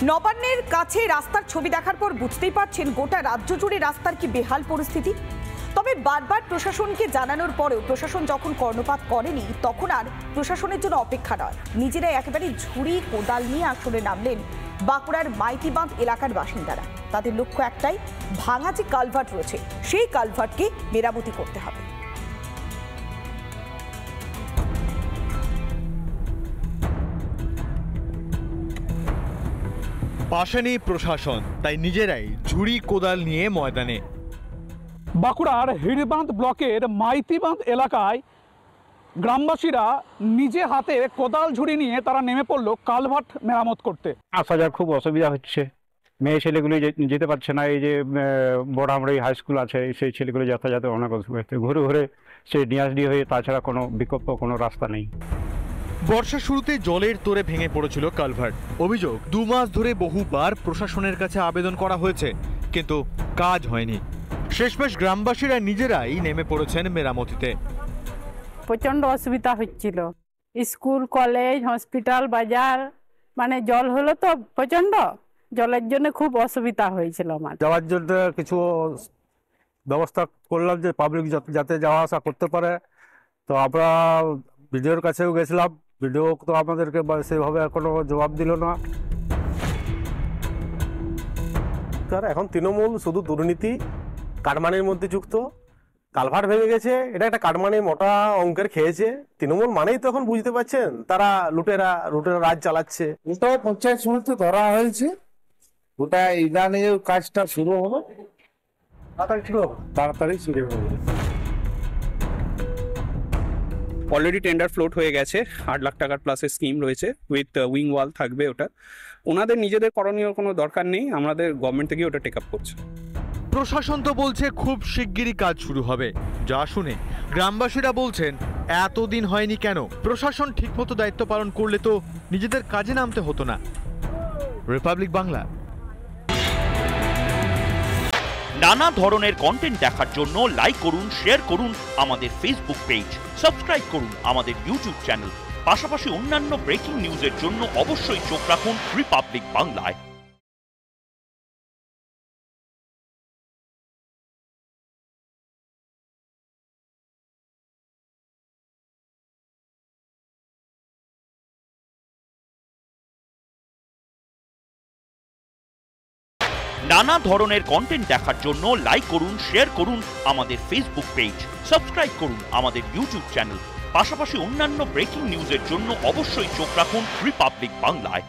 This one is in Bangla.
নবান্নের কাছে রাস্তার ছবি দেখার পর বুঝতেই পারছেন গোটা রাজ্য জুড়ে রাস্তার কি বেহাল পরিস্থিতি। তবে বারবার প্রশাসনকে জানানোর পরেও প্রশাসন যখন কর্ণপাত করেনি তখন আর প্রশাসনের জন্য অপেক্ষা নয়, নিজেরাই একেবারে ঝুড়ি কোদাল নিয়ে আসরে নামলেন বাঁকুড়ার মাইতিবাঁধ এলাকার বাসিন্দারা। তাদের লক্ষ্য একটাই, ভাঙা যে কালভার্ট রয়েছে সেই কালভার্টকে মেরামতি করতে হবে। পাশে নেই প্রশাসন, তাই নিজেরাই ঝুড়ি কোদাল নিয়ে ময়দানে। বাঁকুড়ার হিড়বাঁধ ব্লকের মাইতিবাঁধ এলাকায় গ্রামবাসীরা নিজে হাতে কোদাল ঝুড়ি নিয়ে তারা নেমে পড়লো কালভার্ট মেরামত করতে। আসা যাওয়ার খুব অসুবিধা হচ্ছে, মেয়ে ছেলেগুলি যেতে পারছে না। এই যে বড়ামড়ি হাই স্কুল আছে, সেই ছেলেগুলি যাতায়াতে অনেক অসুবিধা হচ্ছে। ঘুরে ঘুরে সে ডিয়াসডি হয়ে, তাছাড়া কোনো বিকল্প কোনো রাস্তা নেই। বর্ষা শুরুতে জলের তোরে ভেঙে পড়েছিল কালভার্ট। অভিযোগ, 2 মাস ধরে বহুবার প্রশাসনের কাছে আবেদন করা হয়েছে, কিন্তু কাজ হয়নি। শেষমেশ গ্রামবাসীরা নিজেরাই নেমে পড়েছেন মেরামতিতে। প্রচন্ড অসুবিধা হচ্ছিল, স্কুল কলেজ হসপিটাল বাজার, মানে জল হলো তো প্রচন্ড, জলের জন্য খুব অসুবিধা হয়েছিল। আমার যাওয়ার জন্য কিছু ব্যবস্থা করলাম যে পাবলিক যাতে যাওয়া আসা করতে পারে। তো আমরা বিডিওর কাছেও গেছিলাম, বিডিও তো আমাদেরকে সেভাবে কোনো জবাব দিল না। এখন তৃণমূল শুধু দুর্নীতি, কাটমানির মধ্যে যুক্ত। কালভার্ট ভেঙে গেছে, এটা একটা কাটমানি মোটা অঙ্কের খেয়েছে। তৃণমূল মানেই তো এখন বুঝতে পারছেন তারা লুটেরা রাজ চালাচ্ছে। ওটাও পঞ্চায়েত সমিতি ধরা হয়েছে, ওটা ইদানিং কাজটা শুরু হবে, তাড়াতাড়ি শুরু হবে। অলরেডি টেন্ডার ফ্লোট হয়ে গেছে, 8 লাখ টাকার প্লাসের স্কিম রয়েছে, উইথ উইং ওয়াল থাকবে। ওটা ওনাদের নিজেদের করণীয় কোনো দরকার নেই, আমাদের গভর্নমেন্ট থেকে ওটা টেক আপ করছে। প্রশাসন তো বলছে খুব শিগগিরই কাজ শুরু হবে, যা শুনে গ্রামবাসীরা বলছেন এতদিন হয়নি কেন? প্রশাসন ঠিকমতো দায়িত্ব পালন করলে তো নিজেদের কাজে নামতে হতো না। রিপাবলিক বাংলা। নানা ধরনের কন্টেন্ট দেখার জন্য লাইক করুন, শেয়ার করুন আমাদের ফেসবুক পেজ, সাবস্ক্রাইব করুন আমাদের ইউটিউব চ্যানেল। পাশাপাশি অন্যান্য ব্রেকিং নিউজের জন্য অবশ্যই চোখ রাখুন রিপাবলিক বাংলায়। নানা ধরনের কন্টেন্ট দেখার জন্য লাইক করুন, শেয়ার করুন আমাদের ফেসবুক পেজ, সাবস্ক্রাইব করুন আমাদের ইউটিউব চ্যানেল। পাশাপাশি অন্যান্য ব্রেকিং নিউজের জন্য অবশ্যই চোখ রাখুন রিপাবলিক বাংলায়।